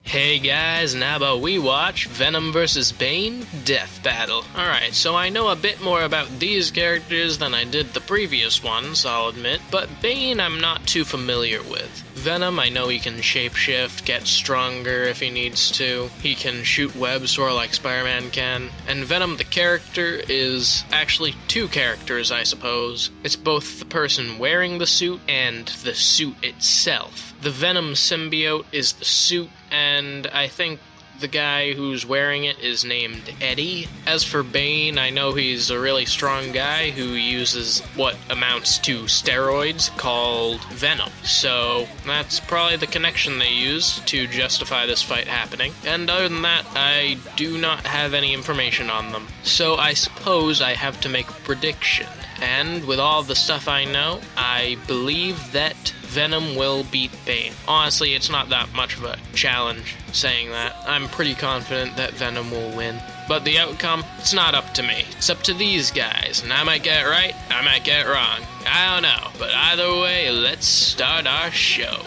Hey guys, and how about we watch Venom vs. Bane Death Battle. Alright, so I know a bit more about these characters than I did the previous ones, I'll admit, but Bane I'm not too familiar with. Venom, I know he can shapeshift, get stronger if he needs to. He can shoot webs sort of like Spider-Man can. And Venom the character is actually two characters, I suppose. It's both the person wearing the suit and the suit itself. The Venom symbiote is the suit, and I think the guy who's wearing it is named Eddie. As for Bane, I know he's a really strong guy who uses what amounts to steroids called Venom. So that's probably the connection they use to justify this fight happening. And other than that, I do not have any information on them. So I suppose I have to make a prediction. And with all the stuff I know, I believe that Venom will beat Bane. Honestly, it's not that much of a challenge saying that. I'm pretty confident that Venom will win. But the outcome, it's not up to me. It's up to these guys, and I might get it right, I might get it wrong. I don't know, but either way, let's start our show.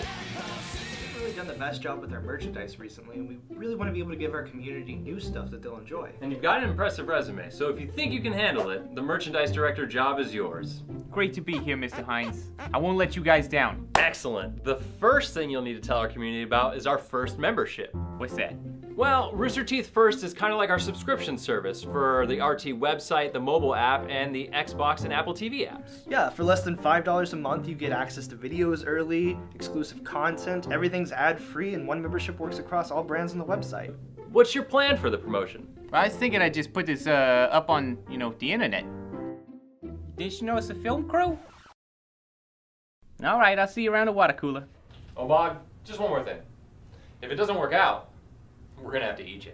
Done the best job with our merchandise recently, and we really want to be able to give our community new stuff that they'll enjoy. And you've got an impressive resume, so if you think you can handle it, the merchandise director job is yours. Great to be here, Mr. Hines. I won't let you guys down. Excellent. The first thing you'll need to tell our community about is our first membership. What's that? Well, Rooster Teeth First is kind of like our subscription service for the RT website, the mobile app, and the Xbox and Apple TV apps. Yeah, for less than $5 a month, you get access to videos early, exclusive content, everything's ad-free, and one membership works across all brands on the website. What's your plan for the promotion? Well, I was thinking I'd just put this up on, the internet. Didn't you know it's a film crew? All right, I'll see you around the water cooler. Oh, Bog, just one more thing. If it doesn't work out, we're gonna have to eat you.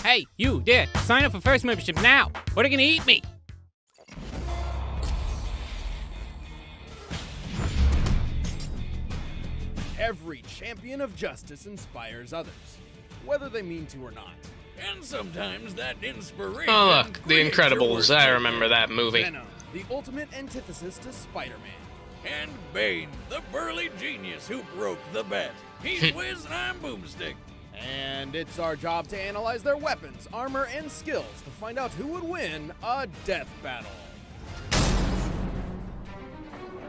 Hey, you there, sign up for first membership now, or they're gonna eat me. Every champion of justice inspires others, whether they mean to or not. And sometimes that inspiration... Oh look, The Incredibles, I remember that movie. Venom, the ultimate antithesis to Spider-Man. And Bane, the burly genius who broke the bet. He's Wiz and I'm Boomstick. And it's our job to analyze their weapons, armor, and skills to find out who would win a death battle.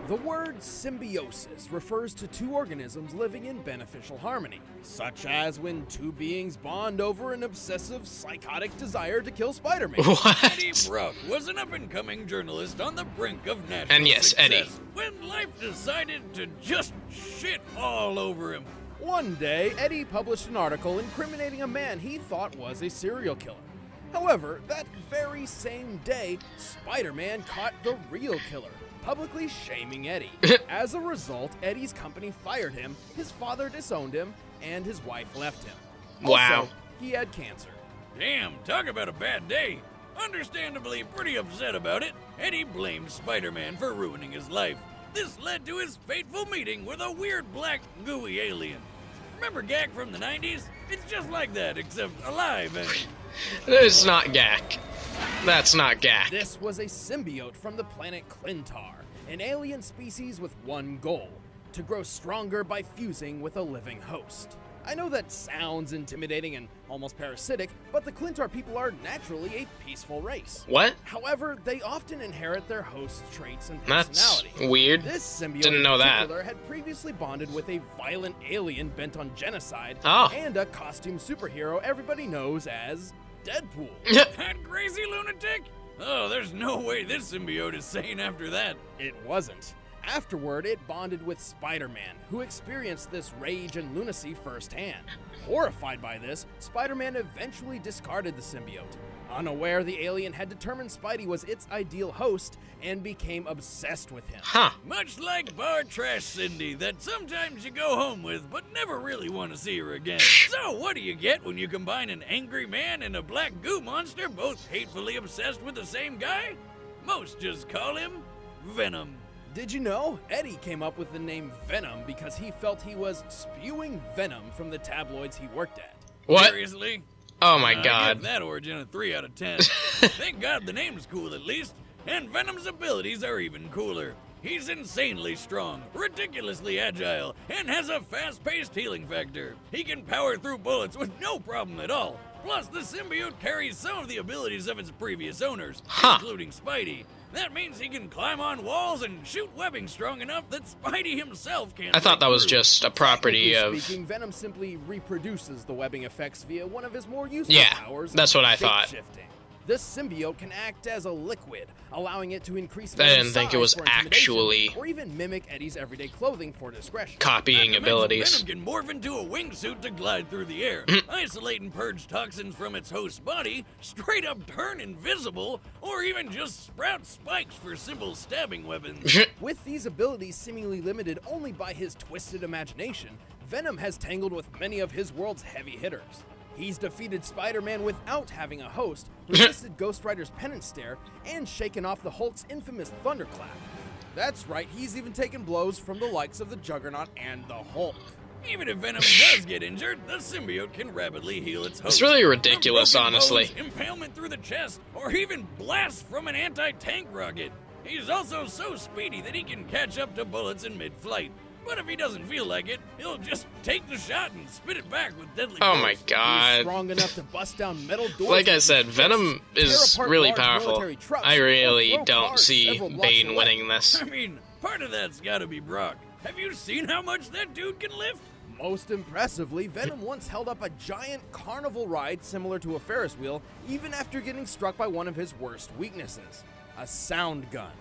The word symbiosis refers to two organisms living in beneficial harmony, such as when two beings bond over an obsessive, psychotic desire to kill Spider-Man. What? Eddie Brock was an up-and-coming journalist on the brink of natural And yes, success Eddie. when life decided to just shit all over him. One day, Eddie published an article incriminating a man he thought was a serial killer. However, that very same day, Spider-Man caught the real killer, publicly shaming Eddie. As a result, Eddie's company fired him, his father disowned him, and his wife left him. Wow. Also, he had cancer. Damn, talk about a bad day. Understandably pretty upset about it, Eddie blamed Spider-Man for ruining his life. This led to his fateful meeting with a weird black gooey alien. Remember Gak from the 90s? It's just like that, except alive, and... It's not Gak. That's not Gak. This was a symbiote from the planet Clintar, an alien species with one goal: to grow stronger by fusing with a living host. I know that sounds intimidating and almost parasitic, but the Clintar people are naturally a peaceful race. What? However, they often inherit their host's traits and That's personality. weird. This symbiote Didn't know in that. particular had previously bonded with a violent alien bent on genocide Oh. and a costume superhero everybody knows as Deadpool. That crazy lunatic? Oh, there's no way this symbiote is sane after that. It wasn't. Afterward, it bonded with Spider-Man, who experienced this rage and lunacy firsthand. Horrified by this, Spider-Man eventually discarded the symbiote. Unaware the alien had determined Spidey was its ideal host and became obsessed with him. Huh. Much like bar trash Cindy that sometimes you go home with but never really want to see her again. So what do you get when you combine an angry man and a black goo monster both hatefully obsessed with the same guy? Most just call him Venom. Did you know Eddie came up with the name Venom because he felt he was spewing venom from the tabloids he worked at? What? Seriously? Oh my I god. give that origin a 3 out of 10. Thank God the name's cool at least, and Venom's abilities are even cooler. He's insanely strong, ridiculously agile, and has a fast-paced healing factor. He can power through bullets with no problem at all. Plus, the symbiote carries some of the abilities of its previous owners, including Spidey. That means he can climb on walls and shoot webbing strong enough that Spidey himself can't. I thought that was break through. just a property of... Speaking, Venom simply reproduces the webbing effects via one of his more useful Yeah, powers. that's what I thought. Shape-shifting. This symbiote can act as a liquid, allowing it to increase I Venom's didn't think it size was for intimidation, actually or even mimic Eddie's everyday clothing for discretion. copying Not to mention, abilities. Venom can morph into a wingsuit to glide through the air, isolate and purge toxins from its host's body, straight up turn invisible, or even just sprout spikes for simple stabbing weapons. With these abilities seemingly limited only by his twisted imagination, Venom has tangled with many of his world's heavy hitters. He's defeated Spider-Man without having a host, resisted Ghost Rider's penance stare, and shaken off the Hulk's infamous thunderclap. That's right, he's even taken blows from the likes of the Juggernaut and the Hulk. Even if Venom does get injured, the symbiote can rapidly heal its host. It's really ridiculous, From broken honestly. bones, impalement through the chest, or even blast from an anti-tank rocket. He's also so speedy that he can catch up to bullets in mid-flight. But if he doesn't feel like it, he'll just take the shot and spit it back with deadly Oh force. my He's god. strong enough to bust down metal doors. Like I with said, his Venom fists, is tear apart really large powerful. military trucks, I or really throw don't cars see several blocks Bane away. winning this. I mean, part of that's gotta be Brock. Have you seen how much that dude can lift? Most impressively, Venom once held up a giant carnival ride similar to a Ferris wheel, even after getting struck by one of his worst weaknesses, a sound gun.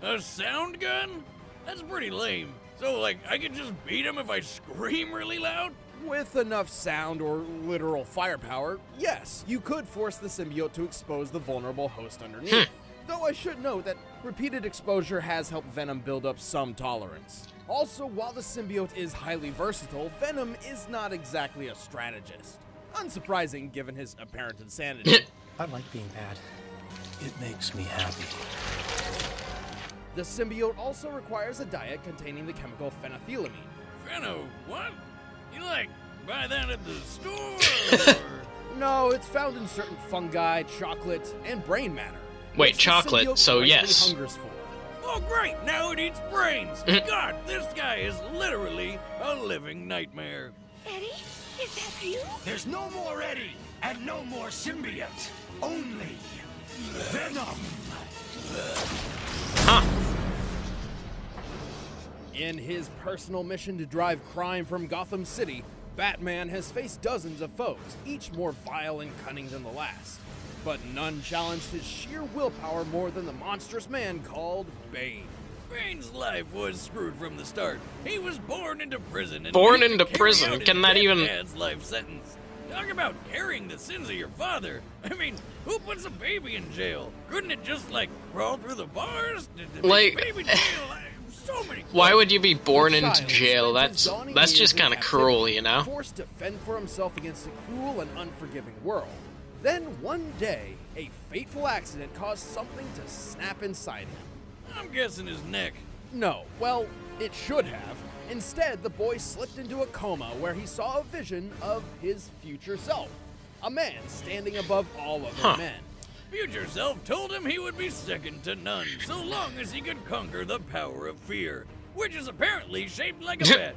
A sound gun? That's pretty lame. So, like, I could just beat him if I scream really loud? With enough sound or literal firepower, yes, you could force the symbiote to expose the vulnerable host underneath. Though I should note that repeated exposure has helped Venom build up some tolerance. Also, while the symbiote is highly versatile, Venom is not exactly a strategist. Unsurprising given his apparent insanity. I like being bad. It makes me happy. The symbiote also requires a diet containing the chemical phenethylamine. Feno, what? You, like, buy that at the store? Or... No, it's found in certain fungi, chocolate, and brain matter. Wait, which the chocolate, symbiote so greatly yes. hungers for. Oh, great! Now it eats brains! God, this guy is literally a living nightmare. Eddie, is that you? There's no more Eddie, and no more symbiote. Only Venom. In his personal mission to drive crime from Gotham City, Batman has faced dozens of foes, each more vile and cunning than the last. But none challenged his sheer willpower more than the monstrous man called Bane. Bane's life was screwed from the start. He was born into prison. And Born made to into carry prison? out his Can that dead even- dad's life sentence. Talk about carrying the sins of your father. I mean, who puts a baby in jail? Couldn't it just, like, crawl through the bars? Like- baby jail? So many Why questions. would you be born The into child jail? spent his That's dawning just years in kind of captivity, cruel, you know? Forced to fend for himself against a cruel and unforgiving world. Then one day, a fateful accident caused something to snap inside him. I'm guessing his neck. No, well, it should have. Instead, the boy slipped into a coma where he saw a vision of his future self. A man standing above all other men. Future self told him he would be second to none, so long as he could conquer the power of fear, which is apparently shaped like a bat.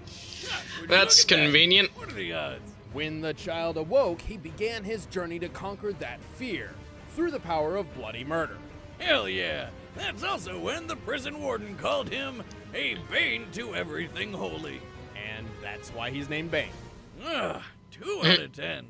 God, would you That's look at that? convenient. What are the odds? When the child awoke, he began his journey to conquer that fear through the power of bloody murder. Hell yeah! That's also when the prison warden called him a bane to everything holy. And that's why he's named Bane. Ugh, 2 out of 10.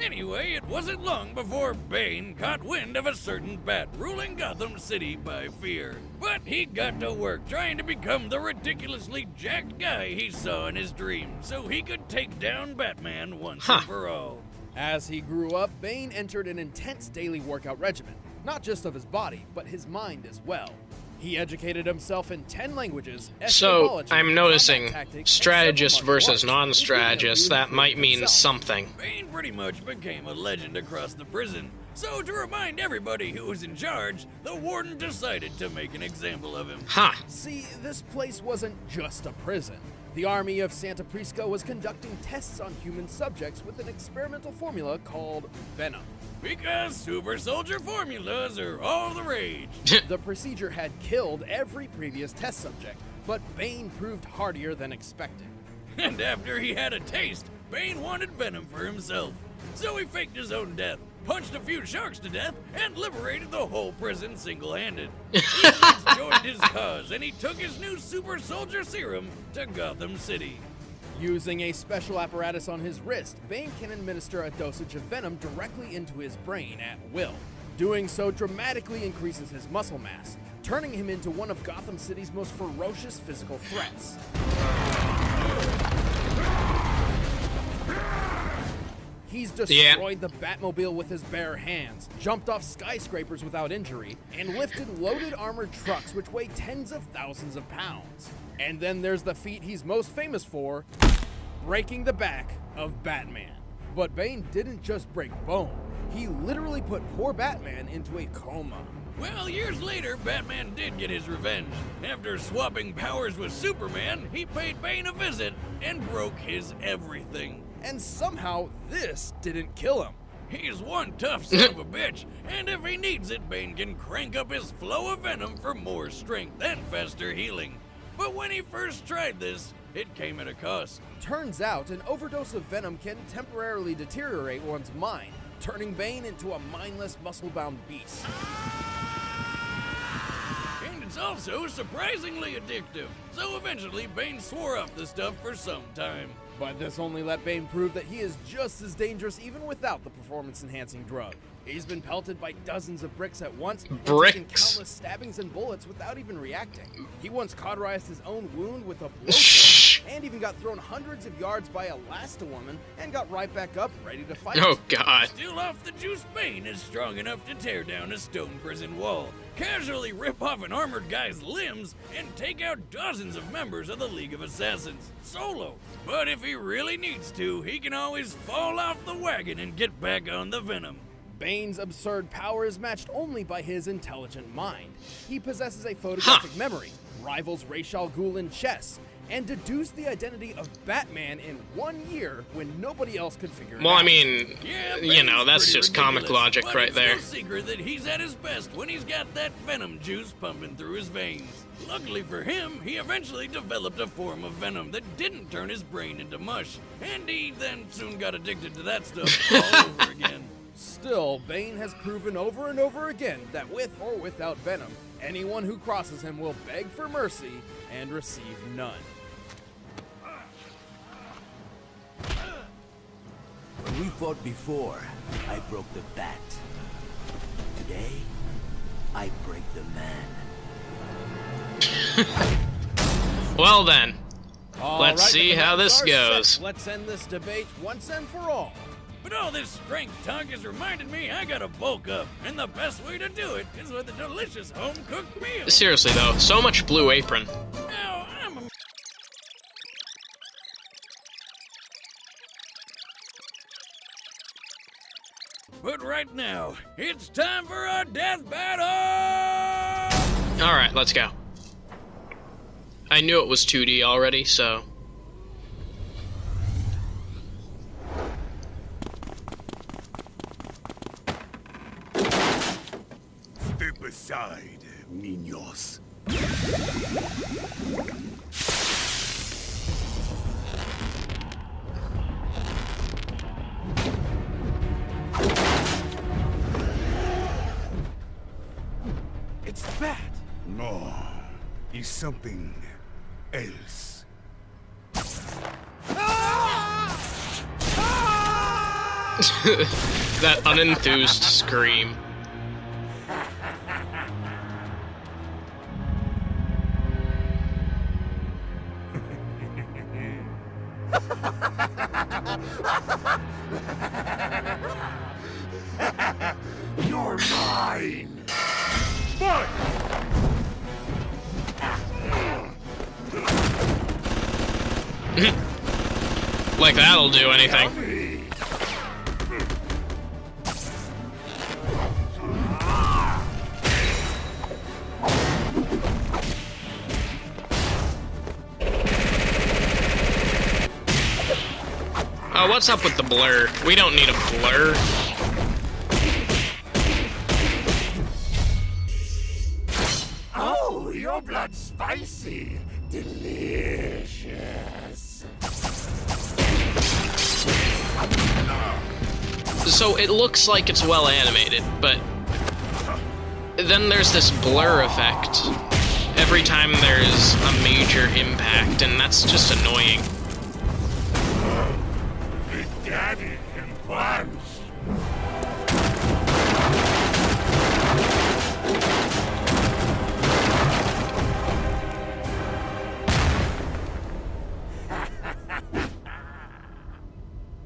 Anyway, it wasn't long before Bane caught wind of a certain bat ruling Gotham City by fear. But he got to work trying to become the ridiculously jacked guy he saw in his dreams so he could take down Batman once and for all. As he grew up, Bane entered an intense daily workout regimen, not just of his body, but his mind as well. He educated himself in 10 languages, So, escapology, I'm noticing combat tactics, and strategist several martial versus arts, non-strategist. including a That few might mean himself. something. Bane pretty much became a legend across the prison. So to remind everybody who was in charge, the warden decided to make an example of him. Huh. See, this place wasn't just a prison. The army of Santa Prisca was conducting tests on human subjects with an experimental formula called Venom. Because super soldier formulas are all the rage. The procedure had killed every previous test subject, but Bane proved hardier than expected. And after he had a taste, Bane wanted Venom for himself. So he faked his own death, punched a few sharks to death, and liberated the whole prison single-handed. He joined his cause, and he took his new super soldier serum to Gotham City. Using a special apparatus on his wrist, Bane can administer a dosage of Venom directly into his brain at will. Doing so dramatically increases his muscle mass, turning him into one of Gotham City's most ferocious physical threats. He's destroyed the Batmobile with his bare hands, jumped off skyscrapers without injury, and lifted loaded armored trucks which weigh tens of thousands of pounds. And then there's the feat he's most famous for, breaking the back of Batman. But Bane didn't just break bone, he literally put poor Batman into a coma. Well, years later, Batman did get his revenge. After swapping powers with Superman, he paid Bane a visit and broke his everything. And somehow, this didn't kill him. He's one tough son of a bitch, and if he needs it, Bane can crank up his flow of venom for more strength and faster healing. But when he first tried this, it came at a cost. Turns out, an overdose of venom can temporarily deteriorate one's mind, turning Bane into a mindless, muscle-bound beast. And it's also surprisingly addictive, so eventually Bane swore off the stuff for some time. But this only let Bane prove that he is just as dangerous even without the performance-enhancing drug. He's been pelted by dozens of bricks at once, and taken countless stabbings and bullets without even reacting. He once cauterized his own wound with a blowtorch, and even got thrown hundreds of yards by Elasti-Woman, and got right back up, ready to fight. Oh God. Still off the juice, Bane is strong enough to tear down a stone prison wall, casually rip off an armored guy's limbs, and take out dozens of members of the League of Assassins, solo. But if he really needs to, he can always fall off the wagon and get back on the Venom. Bane's absurd power is matched only by his intelligent mind. He possesses a photographic memory, rivals Ra's al Ghul in chess, and deduced the identity of Batman in 1 year when nobody else could figure it out. Well, I mean, Yeah, you know, that's just comic ridiculous, logic but right it's there. no secret that he's at his best when he's got that venom juice pumping through his veins. Luckily for him, he eventually developed a form of venom that didn't turn his brain into mush, and he then soon got addicted to that stuff all over again. Still, Bane has proven over and over again that with or without Venom, anyone who crosses him will beg for mercy and receive none. When we fought before, I broke the bat. Today, I break the man. Well then, All let's right, see the how this demands are goes. set. Let's end this debate once and for all. But all this strength talk has reminded me I gotta bulk up, and the best way to do it is with a delicious home-cooked meal. Seriously though, so much Blue Apron. Now, I'm a... But right now, it's time for a death battle! Alright, let's go. I knew it was 2D already, so... Step aside, niños. It's Bat! No, it's something else. That unenthused scream. You're mine! Mine! Like that'll do anything. Oh, what's up with the blur? We don't need a blur. Oh, your blood's spicy. Delicious. So it looks like it's well animated, but then there's this blur effect every time there's a major impact, and that's just annoying. Big Daddy can punch.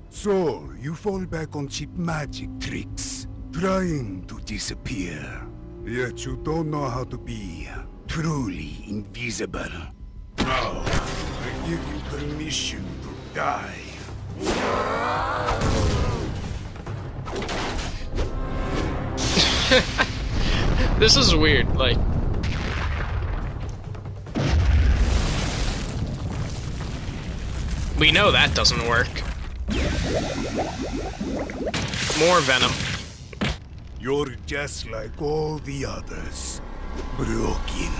So, you fall back on cheap magic tricks, trying to disappear. Yet you don't know how to be truly invisible. Now, I give you permission to die. This is weird, like... We know that doesn't work. More Venom. You're just like all the others. Broken.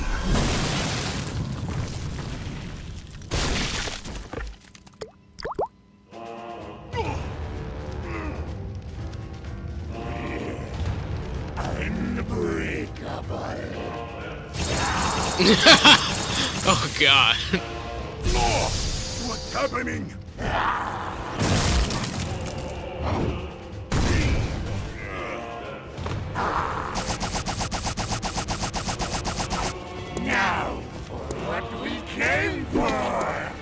Unbreakable. Oh god. What's happening? Now, for what we came for!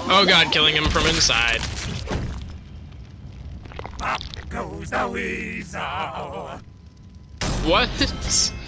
Oh god, killing him from inside. Up goes the weasel! What?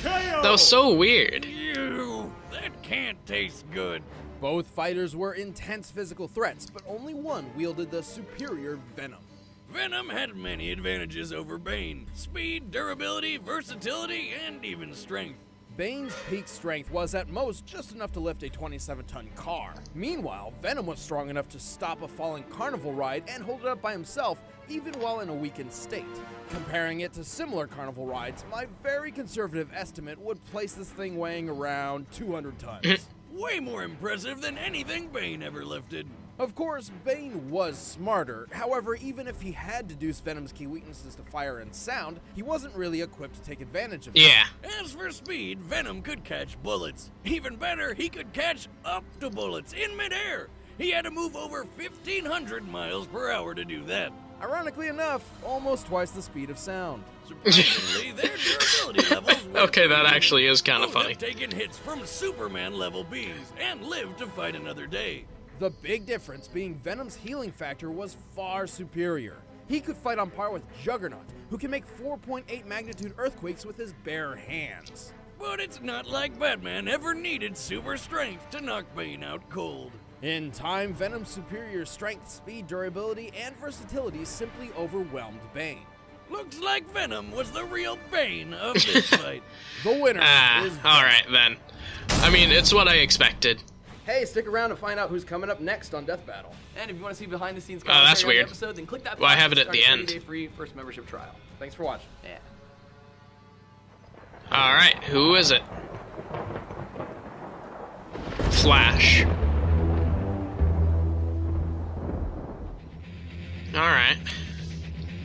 That was so weird. You! That can't taste good. Both fighters were intense physical threats, but only one wielded the superior Venom. Venom had many advantages over Bane. Speed, durability, versatility, and even strength. Bane's peak strength was at most just enough to lift a 27-ton car. Meanwhile, Venom was strong enough to stop a falling carnival ride and hold it up by himself, even while in a weakened state. Comparing it to similar carnival rides, my very conservative estimate would place this thing weighing around 200 tons. Way more impressive than anything Bane ever lifted. Of course, Bane was smarter. However, even if he had deduced Venom's key weaknesses to fire and sound, he wasn't really equipped to take advantage of them. Yeah. As for speed, Venom could catch bullets. Even better, he could catch up to bullets in midair. He had to move over 1,500 miles per hour to do that. Ironically enough, almost twice the speed of sound. Surprisingly, their durability levels were Okay, that actually is kind of both funny. have taken hits from Superman-level beings and lived to fight another day. The big difference being Venom's healing factor was far superior. He could fight on par with Juggernaut, who can make 4.8 magnitude earthquakes with his bare hands. But it's not like Batman ever needed super strength to knock Bane out cold. In time, Venom's superior strength, speed, durability, and versatility simply overwhelmed Bane. Looks like Venom was the real Bane of this fight. The winner is Venom. Alright then. I mean, it's what I expected. Hey, stick around to find out who's coming up next on Death Battle. And if you want to see behind the scenes Oh, that's commentary on weird. the episode, then click that Well, I box have it to at the start a end. 30-day free first membership trial. Thanks for watching. Yeah. Alright, who is it? Flash. Alright.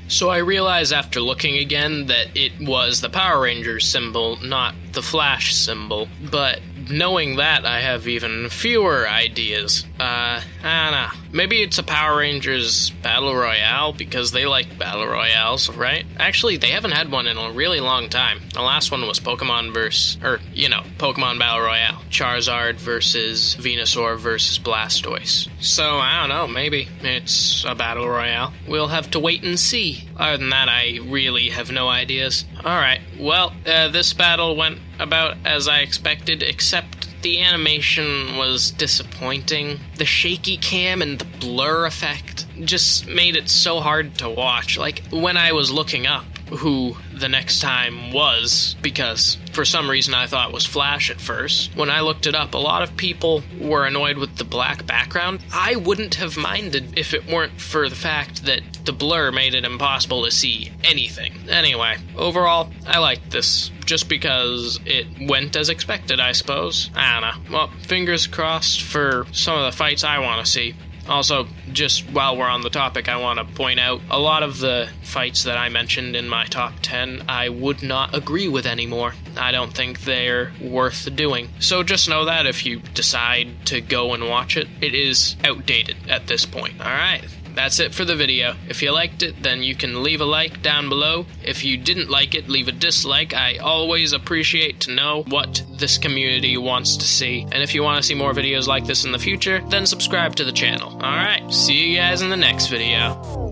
So I realize after looking again that it was the Power Rangers symbol, not the Flash symbol. But knowing that, I have even fewer ideas. I don't know. Maybe it's a Power Rangers Battle Royale, because they like Battle Royales, right? Actually, they haven't had one in a really long time. The last one was Pokemon Pokemon Battle Royale. Charizard versus Venusaur versus Blastoise. So, I don't know, maybe it's a Battle Royale. We'll have to wait and see. Other than that, I really have no ideas. Alright, well, this battle went about as I expected, except the animation was disappointing. The shaky cam and the blur effect just made it so hard to watch. Like, when I was looking up, who the next time was, because for some reason I thought it was Flash at first. When I looked it up, a lot of people were annoyed with the black background. I wouldn't have minded if it weren't for the fact that the blur made it impossible to see anything. Anyway, overall, I liked this, just because it went as expected, I suppose. I don't know. Well, fingers crossed for some of the fights I want to see. Also, just while we're on the topic, I want to point out a lot of the fights that I mentioned in my top 10 I would not agree with anymore. I don't think they're worth doing. So just know that if you decide to go and watch it, it is outdated at this point. Alright, that's it for the video. If you liked it, then you can leave a like down below. If you didn't like it, leave a dislike. I always appreciate to know what this community wants to see. And if you want to see more videos like this in the future, then subscribe to the channel. Alright, see you guys in the next video.